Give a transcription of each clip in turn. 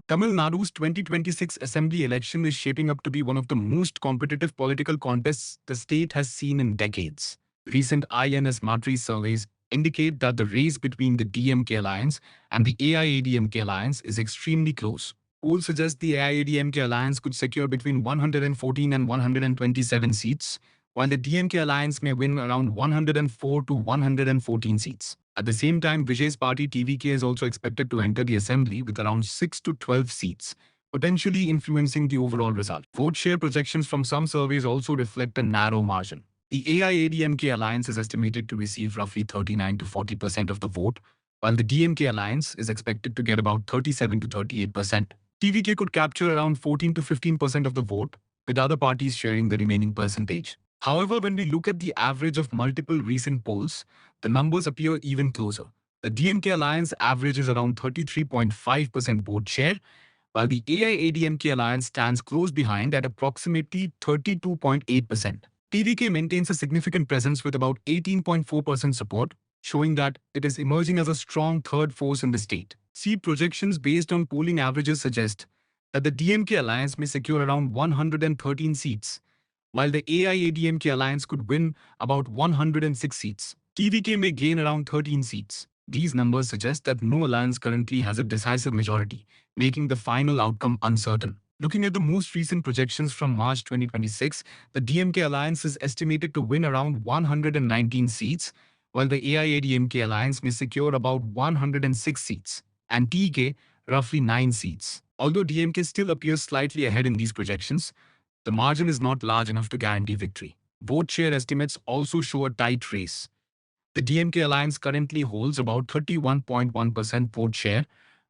Tamil Nadu's 2026 Assembly election is shaping up to be one of the most competitive political contests the state has seen in decades. Recent INS Matri surveys indicate that the race between the DMK alliance and the AIADMK alliance is extremely close. Polls suggest the AIADMK alliance could secure between 114 and 127 seats, while the DMK alliance may win around 104 to 114 seats. At the same time, Vijay's party TVK is also expected to enter the assembly with around 6 to 12 seats, potentially influencing the overall result. Vote share projections from some surveys also reflect a narrow margin. The AIADMK alliance is estimated to receive roughly 39 to 40% of the vote, while the DMK alliance is expected to get about 37 to 38%. TVK could capture around 14 to 15% of the vote, with other parties sharing the remaining percentage. However, when we look at the average of multiple recent polls, the numbers appear even closer. The DMK alliance averages around 33.5% vote share, while the AIADMK alliance stands close behind at approximately 32.8%. TVK maintains a significant presence with about 18.4% support, showing that it is emerging as a strong third force in the state. Seat projections based on polling averages suggest that the DMK alliance may secure around 113 seats, while the AIADMK alliance could win about 106 seats. TVK may gain around 13 seats. These numbers suggest that no alliance currently has a decisive majority, making the final outcome uncertain. Looking at the most recent projections from March 2026, the DMK alliance is estimated to win around 119 seats, while the AIADMK alliance may secure about 106 seats, and TK roughly 9 seats. Although DMK still appears slightly ahead in these projections, the margin is not large enough to guarantee victory. Vote share estimates also show a tight race. The DMK alliance currently holds about 31.1% vote share,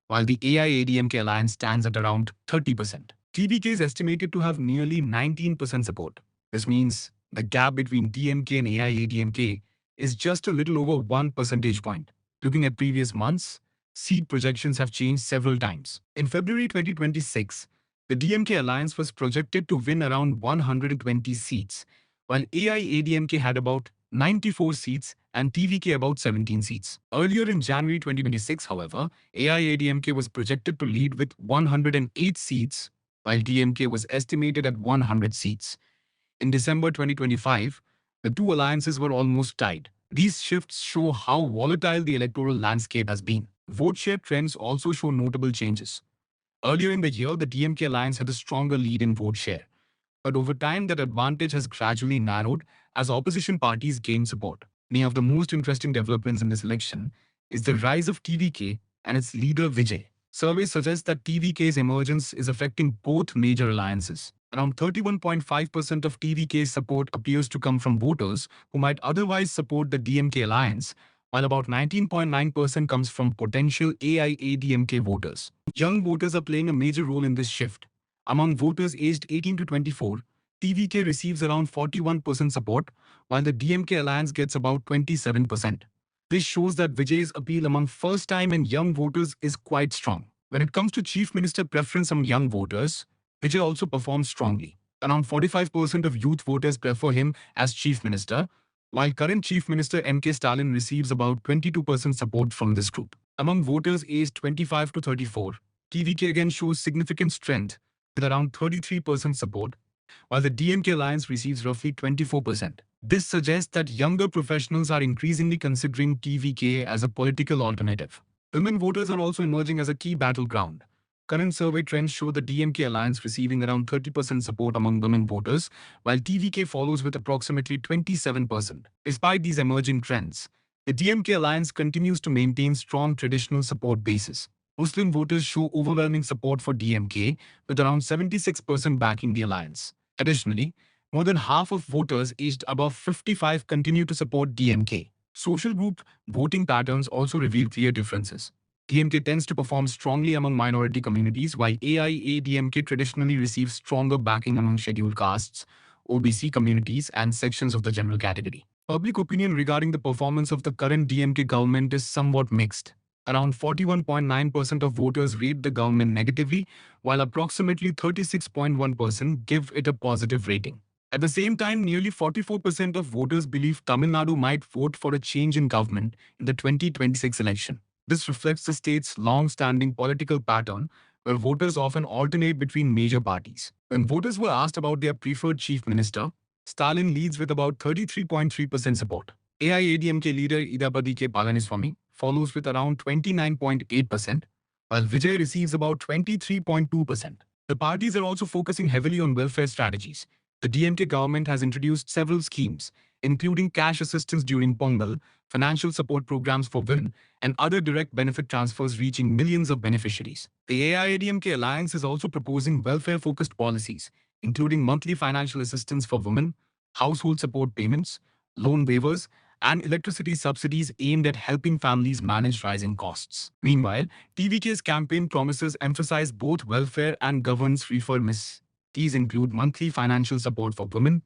while the AIADMK alliance stands at around 30%. TVK is estimated to have nearly 19% support. This means the gap between DMK and AIADMK is just a little over 1 percentage point. Looking at previous months, seat projections have changed several times. In February 2026, the DMK alliance was projected to win around 120 seats, while AIADMK had about 94 seats and TVK about 17 seats. Earlier in January 2026, however, AIADMK was projected to lead with 108 seats, while DMK was estimated at 100 seats. In December 2025, the two alliances were almost tied. These shifts show how volatile the electoral landscape has been. Vote share trends also show notable changes. Earlier in the year, the DMK alliance had a stronger lead in vote share, but over time that advantage has gradually narrowed as opposition parties gain support. One of the most interesting developments in this election is the rise of TVK and its leader Vijay. Surveys suggest that TVK's emergence is affecting both major alliances. Around 31.5% of TVK's support appears to come from voters who might otherwise support the DMK alliance, while about 19.9% comes from potential AIADMK voters. Young voters are playing a major role in this shift. Among voters aged 18 to 24, TVK receives around 41% support, while the DMK alliance gets about 27%. This shows that Vijay's appeal among first-time and young voters is quite strong. When it comes to Chief Minister preference among young voters, Vijay also performs strongly. Around 45% of youth voters prefer him as Chief Minister, while current Chief Minister Stalin receives about 22% support from this group. Among voters aged 25 to 34, TVK again shows significant strength with around 33% support, while the DMK alliance receives roughly 24%. This suggests that younger professionals are increasingly considering TVK as a political alternative. Women voters are also emerging as a key battleground. Current survey trends show the DMK alliance receiving around 30% support among women voters, while TVK follows with approximately 27%. Despite these emerging trends, the DMK alliance continues to maintain strong traditional support bases. Muslim voters show overwhelming support for DMK, with around 76% backing the alliance. Additionally, more than half of voters aged above 55 continue to support DMK. Social group voting patterns also reveal clear differences. DMK tends to perform strongly among minority communities, while AIADMK traditionally receives stronger backing among scheduled castes, OBC communities, and sections of the general category. Public opinion regarding the performance of the current DMK government is somewhat mixed. Around 41.9% of voters rate the government negatively, while approximately 36.1% give it a positive rating. At the same time, nearly 44% of voters believe Tamil Nadu might vote for a change in government in the 2026 election. This reflects the state's long-standing political pattern where voters often alternate between major parties. When voters were asked about their preferred chief minister, Stalin leads with about 33.3% support. AIADMK leader Idapadi Palaniswamy follows with around 29.8%, while Vijay receives about 23.2%. The parties are also focusing heavily on welfare strategies. The DMK government has introduced several schemes, including cash assistance during Pongal, financial support programs for women, and other direct benefit transfers reaching millions of beneficiaries. The AIADMK alliance is also proposing welfare-focused policies, including monthly financial assistance for women, household support payments, loan waivers, and electricity subsidies aimed at helping families manage rising costs. Meanwhile, TVK's campaign promises emphasize both welfare and governance reforms. These include monthly financial support for women,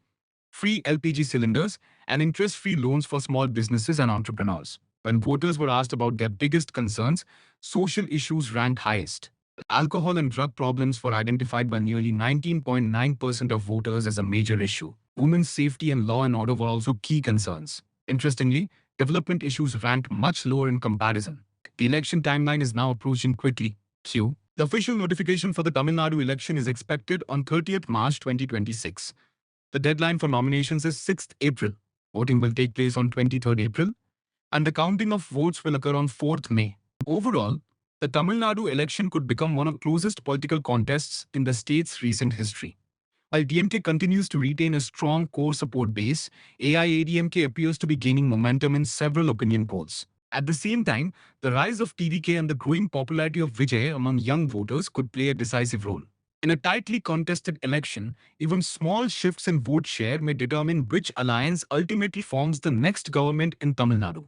free LPG cylinders, and interest-free loans for small businesses and entrepreneurs. When voters were asked about their biggest concerns, social issues ranked highest. Alcohol and drug problems were identified by nearly 19.9% of voters as a major issue. Women's safety and law and order were also key concerns. Interestingly, development issues ranked much lower in comparison. The election timeline is now approaching quickly. The official notification for the Tamil Nadu election is expected on 30th March 2026. The deadline for nominations is 6th April. Voting will take place on 23rd April, and the counting of votes will occur on 4th May. Overall, the Tamil Nadu election could become one of the closest political contests in the state's recent history. While DMK continues to retain a strong core support base, AIADMK appears to be gaining momentum in several opinion polls. At the same time, the rise of TDK and the growing popularity of Vijay among young voters could play a decisive role. In a tightly contested election, even small shifts in vote share may determine which alliance ultimately forms the next government in Tamil Nadu.